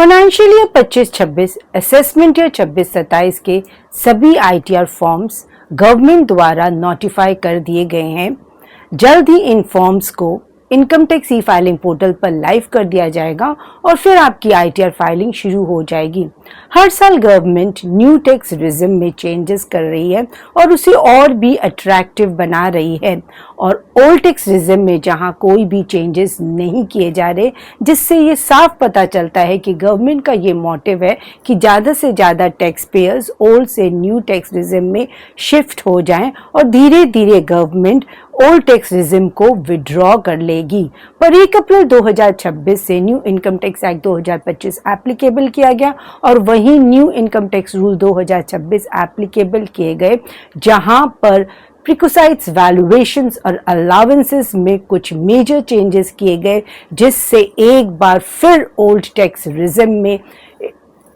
Financial year 25-26 assessment year 26-27 के सभी ITR forms government द्वारा नोटिफाई कर दिए गए हैं। जल्द ही इन फॉर्म्स को income tax e filing portal पर लाइव कर दिया जाएगा और फिर आपकी आईटीआर फाइलिंग शुरू हो जाएगी। हर साल गवर्नमेंट न्यू टैक्स रिजिम में चेंजेस कर रही है और उसे और भी अट्रैक्टिव बना रही है और ओल्ड टैक्स रिजिम में जहां कोई भी चेंजेस नहीं किए जा रहे, जिससे ये साफ पता चलता है कि गवर्नमेंट का ये मोटिव है कि ज़्यादा से ज़्यादा टैक्स पेयर्स ओल्ड से न्यू टैक्स रिजिम में शिफ्ट हो जाएं और धीरे धीरे गवर्नमेंट ओल्ड टैक्स रिजिम को विड्रॉ कर लेगी। पर 1 अप्रैल 2026 से new income tax act 2025 applicable किया गया और वहीं new income tax rule 2026 applicable किए गए, जहां पर प्रिकोसाइट्स वैल्यूएशंस और अलाउंसेस में कुछ मेजर चेंजेस किए गए, जिससे एक बार फिर ओल्ड टैक्स रिजिम में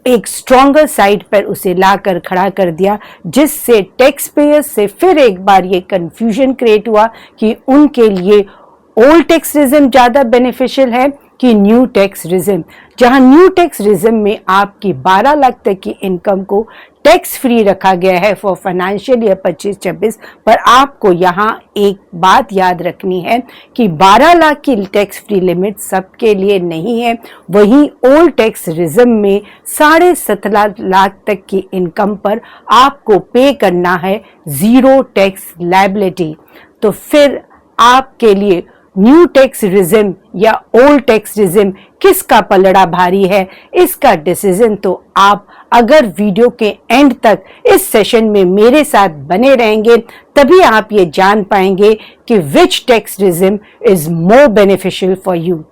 एक स्ट्रॉन्गर साइड पर उसे लाकर खड़ा कर दिया, जिससे टैक्स पेयर्स से फिर एक बार ये कंफ्यूजन क्रिएट हुआ कि उनके लिए ओल्ड टैक्स रिजिम ज़्यादा बेनिफिशियल है कि न्यू टैक्स रिजिम। जहां न्यू टैक्स रिजिम में आपकी 12 लाख तक की इनकम को टैक्स फ्री रखा गया है फॉर फाइनेंशियल ईयर 25-26, पर आपको यहां एक बात याद रखनी है कि 12 लाख की टैक्स फ्री लिमिट सबके लिए नहीं है। वहीं ओल्ड टैक्स रिजिम में 17.5 लाख तक की इनकम पर आपको पे करना है जीरो टैक्स लायबिलिटी। तो फिर आपके लिए न्यू टैक्स रिजिम या ओल्ड टैक्स रिजिम किसका पलड़ा भारी है, इसका डिसीजन तो आप अगर वीडियो के एंड तक इस सेशन में मेरे साथ बने रहेंगे तभी आप ये जान पाएंगे कि which tax regime is more beneficial for you.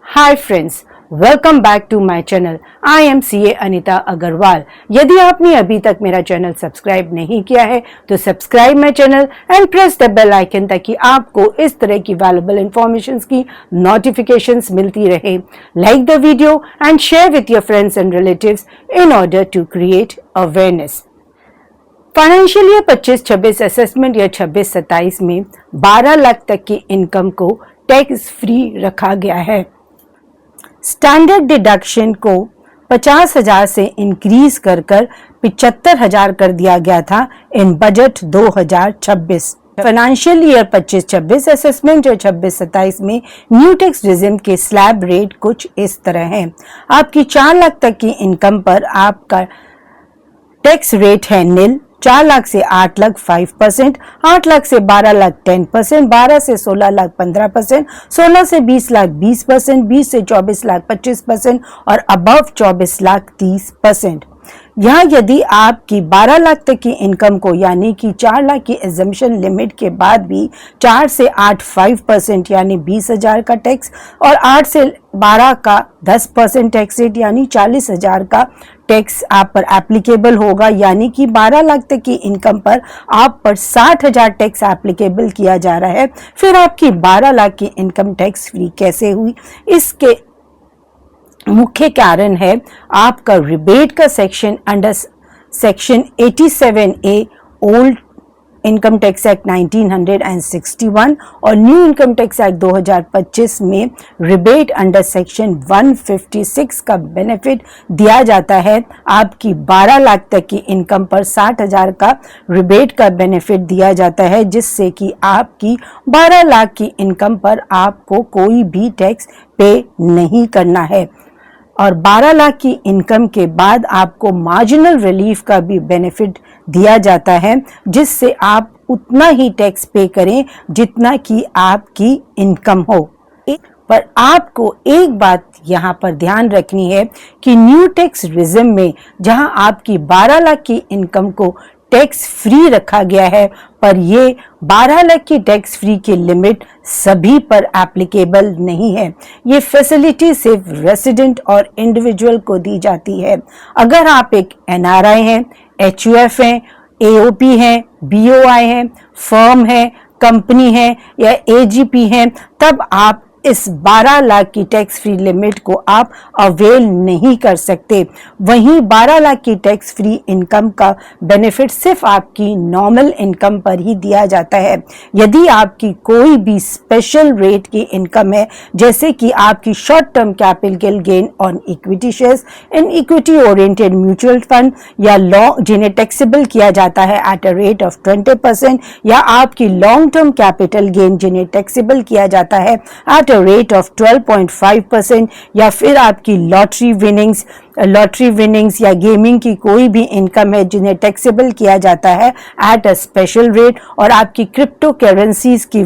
Hi friends, welcome back to my channel. I am CA Anita Agarwal. यदि आपने अभी तक मेरा चैनल सब्सक्राइब नहीं किया है तो subscribe my channel and press the bell icon ताकि आपको इस तरह की वैल्यूएबल इंफॉर्मेशंस की नोटिफिकेशंस मिलती रहे। Like the video and share with your friends and relatives in order to create awareness. Financial year 25-26 assessment year 26-27 में 12 लाख तक की इनकम को टैक्स फ्री रखा गया है। स्टैंडर्ड डिडक्शन को 50,000 से इंक्रीज कर 75,000 कर दिया गया था in budget 2026। Financial year 25-26 assessment year 26-27 में न्यू टैक्स रिजिम के स्लैब रेट कुछ इस तरह है। आपकी 4 लाख तक की इनकम पर आपका टैक्स रेट है नील। 4 लाख से 8 लाख 5%, 8 लाख से 12 लाख 10%, 12 से 16 लाख 15%, 16 से 20 लाख 20%, 20 से 24 लाख 25% और अबव 24 लाख 30%। यहाँ यदि आपकी 12 लाख तक की इनकम को यानी कि 4 लाख की एग्जम्पशन लिमिट के बाद भी 4 से 8 5% यानी 20,000 का टैक्स और 8 से 12 का 10% टैक्स रेट यानी 40,000 का टैक्स आप पर एप्लीकेबल होगा। यानी कि 12 लाख तक की इनकम पर आप पर 60,000 टैक्स एप्लीकेबल किया जा रहा है। फिर आपकी 12 लाख की इनकम टैक्स फ्री कैसे हुई, इसके मुख्य कारण है आपका रिबेट का section under section 87A old income tax act 1961 और न्यू इनकम टैक्स एक्ट 2025 में रिबेट अंडर सेक्शन 156 का बेनिफिट दिया जाता है। आपकी 12 लाख तक की इनकम पर 60,000 का रिबेट का बेनिफिट दिया जाता है, जिससे कि आपकी 12 लाख की इनकम पर आपको कोई भी टैक्स पे नहीं करना है और 12 लाख की इनकम के बाद आपको मार्जिनल रिलीफ का भी बेनिफिट दिया जाता है, जिससे आप उतना ही टैक्स पे करें जितना कि आपकी इनकम हो। पर आपको एक बात यहाँ पर ध्यान रखनी है कि न्यू टैक्स रिजिम में जहाँ आपकी 12 लाख की इनकम को टैक्स फ्री रखा गया है, पर ये 12 लाख की टैक्स फ्री की लिमिट सभी पर एप्लीकेबल नहीं है। ये फैसिलिटी सिर्फ रेसिडेंट और इंडिविजुअल को दी जाती है। अगर आप एक NRI हैं, HUF हैं, AOP हैं, BOI हैं, फर्म है, कंपनी है या AGP हैं, तब आप इस 12 लाख की टैक्स फ्री लिमिट को आप अवेल नहीं कर सकते। वहीं 12 लाख की टैक्स फ्री इनकम का बेनिफिट सिर्फ आपकी नॉर्मल इनकम पर ही दिया जाता है। यदि आपकी कोई भी स्पेशल रेट की इनकम है, जैसे कि आपकी short term capital gain on equity shares in equity oriented mutual fund या लॉन्ग, जिन्हें टैक्सेबल किया जाता है एट अ रेट ऑफ 20%, या आपकी लॉन्ग टर्म कैपिटल गेन जिन्हें टैक्सेबल किया जाता है एट अ रेट ऑफ 12.5%, या फिर आपकी लॉटरी विनिंग्स या गेमिंग की कोई भी इनकम है जिन्हें टैक्सेबल किया जाता है एट अ स्पेशल रेट, और आपकी क्रिप्टो करेंसीज की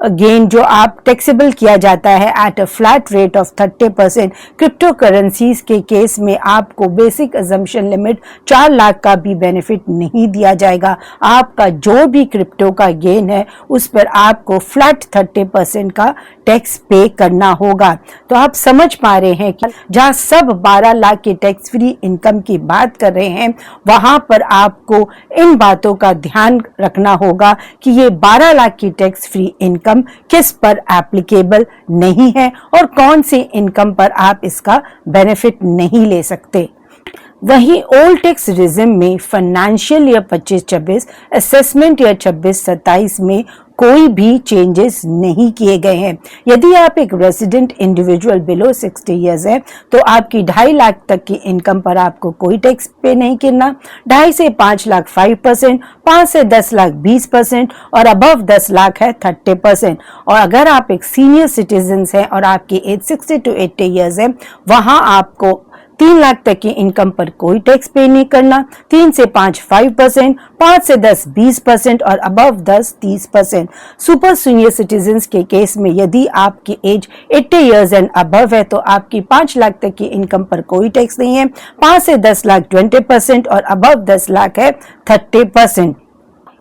गेन जो आप टैक्सेबल किया जाता है at a flat rate of 30%। Crypto currencies के केस में आपको बेसिक अजम्पशन लिमिट 4 लाख का भी बेनिफिट नहीं दिया जाएगा। आपका जो भी क्रिप्टो का गेन है उस पर आपको फ्लैट 30% का टैक्स पे करना होगा। तो आप समझ पा रहे हैं कि जहां सब 12 लाख की टैक्स फ्री इनकम की बात कर रहे हैं, वहां पर आपको इन बातों का ध्यान रखना होगा कि ये 12 लाख की टैक्स फ्री इनकम किस पर एप्लीकेबल नहीं है और कौन सी इनकम पर आप इसका बेनिफिट नहीं ले सकते। वहीं ओल्ड टैक्स रिजिम में फाइनेंशियल ईयर 25-26, असेसमेंट ईयर 26-27 में कोई भी चेंजेस नहीं किए गए हैं। यदि आप एक रेजिडेंट इंडिविजुअल बिलो 60 इयर्स है तो आपकी 2.5 लाख तक की इनकम पर आपको कोई टैक्स पे नहीं करना। 2.5 से 5 लाख 5%, 5 से 10 लाख 20% और अबव 10 लाख है 30%। और अगर आप एक सीनियर सिटीजन हैं और आपकी एज 60 to 80 इयर्स है, वहां आपको 3 लाख तक की इनकम पर कोई टैक्स पे नहीं करना। 3 से 5 5%, 5 से 10 20% और अबव 10 30%। सुपर सीनियर सिटीजन्स के केस में यदि आपकी एज 80 इयर्स एंड अबव है तो आपकी 5 लाख तक की इनकम पर कोई टैक्स नहीं है। 5 से 10 लाख 20% और अबव 10 लाख है 30%।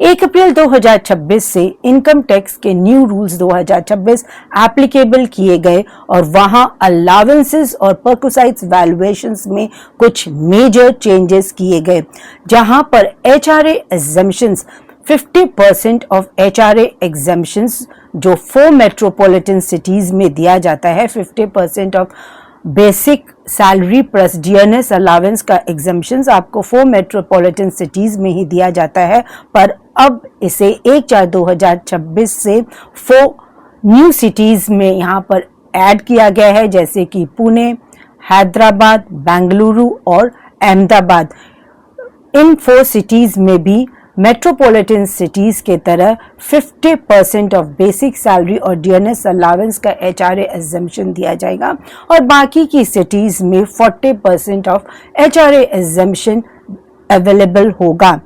1 अप्रैल 2026 से इनकम टैक्स के न्यू रूल्स 2026 एप्लीकेबल किए गए और वहां अलावेंसेस और परक्विसाइट्स वैल्यूएशंस में कुछ मेजर चेंजेस किए गए, जहां पर HRA exemptions 50% of HRA exemptions जो 4 मेट्रोपॉलिटन सिटीज में दिया जाता है, 50% of basic salary plus DNS allowance का एग्जम्पशंस आपको 4 मेट्रोपॉलिटन सिटीज में ही दिया जाता है, पर अब इसे 1/4/2026 से 4 न्यू सिटीज में यहाँ पर ऐड किया गया है, जैसे कि पुणे, हैदराबाद, बेंगलुरु और अहमदाबाद। इन 4 सिटीज में भी मेट्रोपॉलिटन सिटीज के तरह 50% ऑफ बेसिक सैलरी और डीएनएस अलावेंस का HRA एग्जम्पशन दिया जाएगा और बाकी की सिटीज में 40% ऑफ HRA एग्जम्पशन अवेलेबल होगा।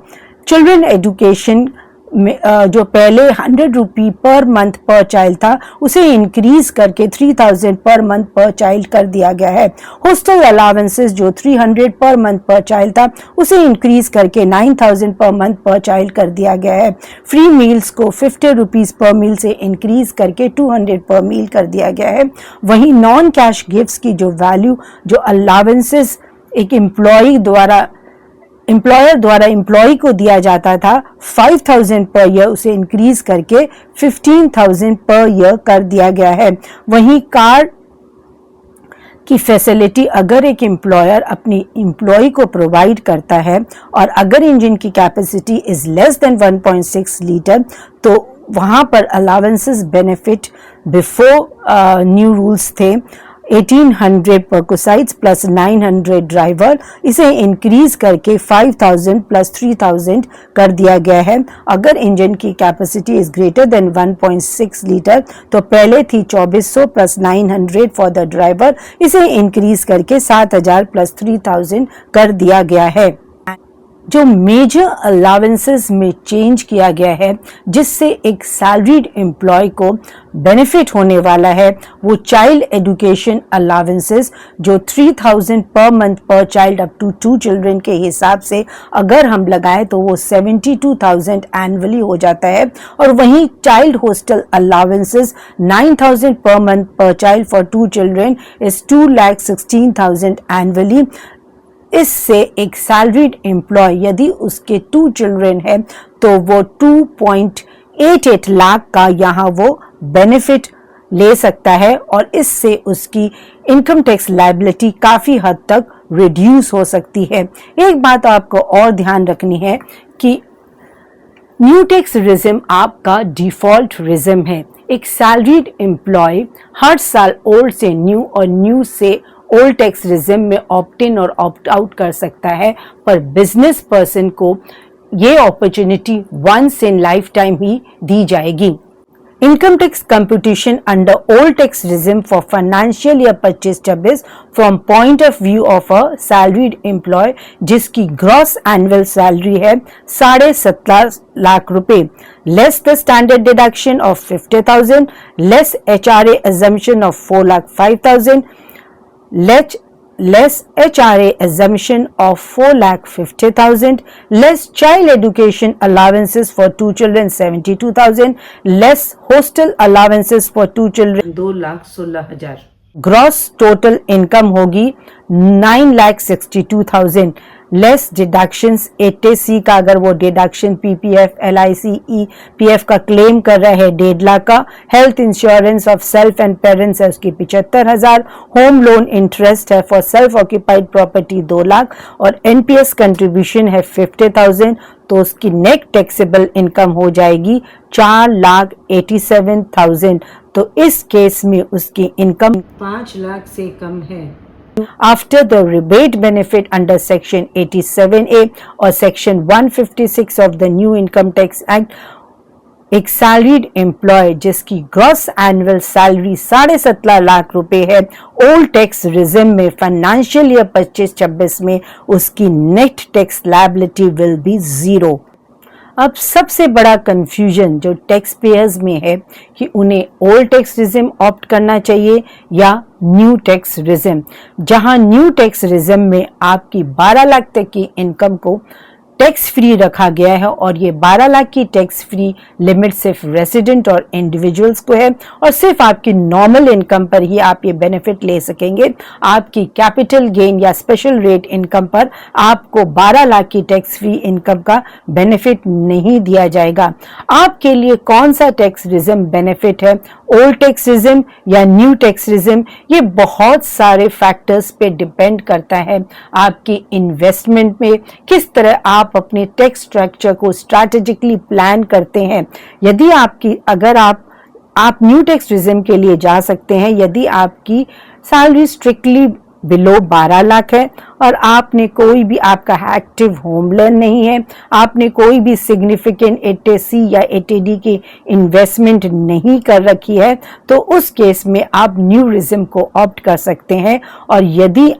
चिल्ड्रन एजुकेशन में जो पहले 100 रुपी पर मंथ पर चाइल्ड था, उसे इंक्रीज करके 3000 पर मंथ पर चाइल्ड कर दिया गया है। हॉस्टल अलावेंसेस जो 300 पर मंथ पर चाइल्ड था, उसे इंक्रीज करके 9000 पर मंथ पर चाइल्ड कर दिया गया है। फ्री मील्स को 50 रुपीज पर मील से इंक्रीज करके 200 पर मील कर दिया गया है। वहीं नॉन कैश गिफ्ट्स की जो वैल्यू, जो अलावेंसेस एक एम्प्लॉयर द्वारा एम्प्लॉय को दिया जाता था 5000 पर ईयर, उसे इंक्रीज करके 15000 पर ईयर कर दिया गया है। वहीं कार की फैसिलिटी अगर एक एम्प्लॉयर अपनी एम्प्लॉय को प्रोवाइड करता है और अगर इंजन की capacity is less than 1.6 litre तो वहां पर allowances benefit before new rules थे 1800 परक्विसाइट्स प्लस 900 ड्राइवर, इसे इंक्रीज करके 5000 प्लस 3000 कर दिया गया है। अगर इंजन की capacity is greater than 1.6 litre तो पहले थी 2400 प्लस 900 फॉर द ड्राइवर, इसे इंक्रीज करके 7000 प्लस 3000 कर दिया गया है। जो मेजर अलावेंसेस में चेंज किया गया है जिससे एक सैलरीड एम्प्लॉय को बेनिफिट होने वाला है, वो चाइल्ड एजुकेशन अलावेंसेस जो 3000 पर मंथ पर चाइल्ड अप टू 2 चिल्ड्रन के हिसाब से अगर हम लगाएं तो वो 72,000 एनुअली हो जाता है। और वहीं child hostel allowances 9000 per month पर child for 2 children is 2,16,000 annually. इससे एक सैलरीड एम्प्लॉय यदि उसके 2 चिल्ड्रन है तो वो 2.88 लाख का यहाँ वो बेनिफिट ले सकता है और इससे उसकी इनकम टैक्स लायबिलिटी काफ़ी हद तक रिड्यूस हो सकती है। एक बात आपको और ध्यान रखनी है कि न्यू टैक्स रिजिम आपका डिफ़ॉल्ट रिजिम है। एक सैलरीड एम्प्लॉय हर साल ओल्ड से न्यू और न्यू से ओल्ड टैक्स रिजिम में ऑप्ट इन और ऑप्ट आउट कर सकता है, पर बिजनेस पर्सन को ये opportunity once in lifetime ही दी जाएगी। Income tax computation under old tax regime for financial year 25-26 from point of view of a salaried employee जिसकी gross annual salary है 17.5 लाख रुपए, less the standard deduction of 50,000, less HRA assumption of 4,05,000, less HRA assumption of 4,50,000, less child education allowances for 2 children 72,000, less hostel allowances for 2 children 2,16,000. Gross total income होगी 9,62,000, less deductions 80C का अगर वो deduction PPF LIC EPF का claim कर रहा है 1.5 लाख का, health insurance of self and parents है उसकी 75,000, होम लोन इंटरेस्ट है for self occupied property 2 lakh और NPS कंट्रीब्यूशन है 50,000, तो उसकी नेट टैक्सेबल इनकम हो जाएगी 4,87,000। तो इस केस में उसकी इनकम 5 लाख से कम है। After the rebate benefit under section 87A और section 156 of the new income tax act, एक सैलरीड एम्प्लॉय जिसकी ग्रॉस एनुअल सैलरी 17.5 लाख रुपए है ओल्ड टैक्स रिजिम में फाइनेंशियल ईयर 25-26 में उसकी net tax liability will be 0। अब सबसे बड़ा कंफ्यूजन जो टैक्स पेयर्स में है कि उन्हें ओल्ड टैक्स रिजिम ऑप्ट करना चाहिए या न्यू टैक्स रिजिम। जहां न्यू टैक्स रिजिम में आपकी 12 लाख तक की इनकम को टैक्स फ्री रखा गया है और ये 12 लाख की टैक्स फ्री लिमिट सिर्फ रेसिडेंट और इंडिविजुअल्स को है और सिर्फ आपकी नॉर्मल इनकम पर ही आप ये बेनिफिट ले सकेंगे। आपकी कैपिटल गेन या स्पेशल रेट इनकम पर आपको 12 लाख की टैक्स फ्री इनकम का बेनिफिट नहीं दिया जाएगा। आपके लिए कौन सा टैक्स रिजिम बेनिफिट है, ओल्ड टैक्स रिजिम या न्यू टैक्स रिजिम, ये बहुत सारे फैक्टर्स पे डिपेंड करता है। आपकी इन्वेस्टमेंट में किस तरह आप अपने टैक्स स्ट्रक्चर को स्ट्रैटेजिकली प्लान करते हैं। यदि अगर आप न्यू टैक्स रिजिम के लिए जा सकते हैं यदि आपकी सैलरी स्ट्रिक्टली बिलो 12 लाख है और आपने कोई भी आपका एक्टिव होम लोन नहीं है, आपने कोई भी सिग्निफिकेंट 80C या 80D की इन्वेस्टमेंट नहीं कर रखी है, तो उस केस में आप न्यू रिजिम को ऑप्ट कर सकते हैं। और यदि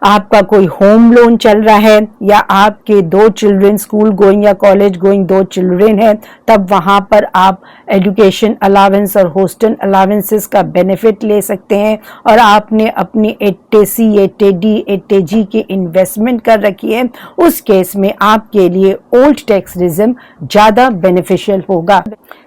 आपका कोई होम लोन चल रहा है या आपके 2 चिल्ड्रन स्कूल गोइंग या कॉलेज गोइंग 2 चिल्ड्रन है, तब वहां पर आप एजुकेशन अलावेंस और हॉस्टल अलावेंसेस का बेनिफिट ले सकते हैं और आपने अपनी 80C 80D 80G की इन्वेस्टमेंट कर रखी है, उस केस में आपके लिए ओल्ड टैक्स रिजिम ज़्यादा बेनिफिशियल होगा।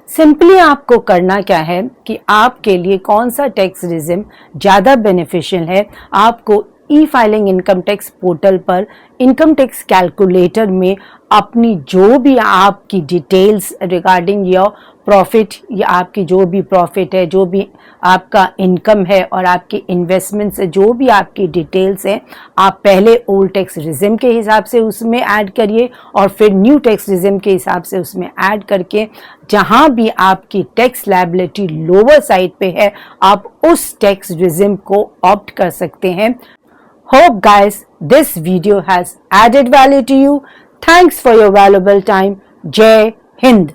सिंपली आपको करना क्या है कि आपके लिए कौन सा टैक्स रिजिम ज़्यादा बेनिफिशियल है, आपको ई फाइलिंग इनकम टैक्स पोर्टल पर इनकम टैक्स कैलकुलेटर में अपनी जो भी आपकी डिटेल्स रिगार्डिंग योर प्रॉफिट या आपकी जो भी प्रॉफिट है, जो भी आपका इनकम है और आपकी इन्वेस्टमेंट से जो भी आपकी डिटेल्स हैं, आप पहले ओल्ड टैक्स रिजिम के हिसाब से उसमें ऐड करिए और फिर न्यू टैक्स रिजिम के हिसाब से उसमें ऐड करके जहां भी आपकी टैक्स लायबिलिटी लोअर साइड पे है आप उस टैक्स रिजिम को ऑप्ट कर सकते हैं। Hope guys this video has added value to you. Thanks for your valuable time. Jai Hind.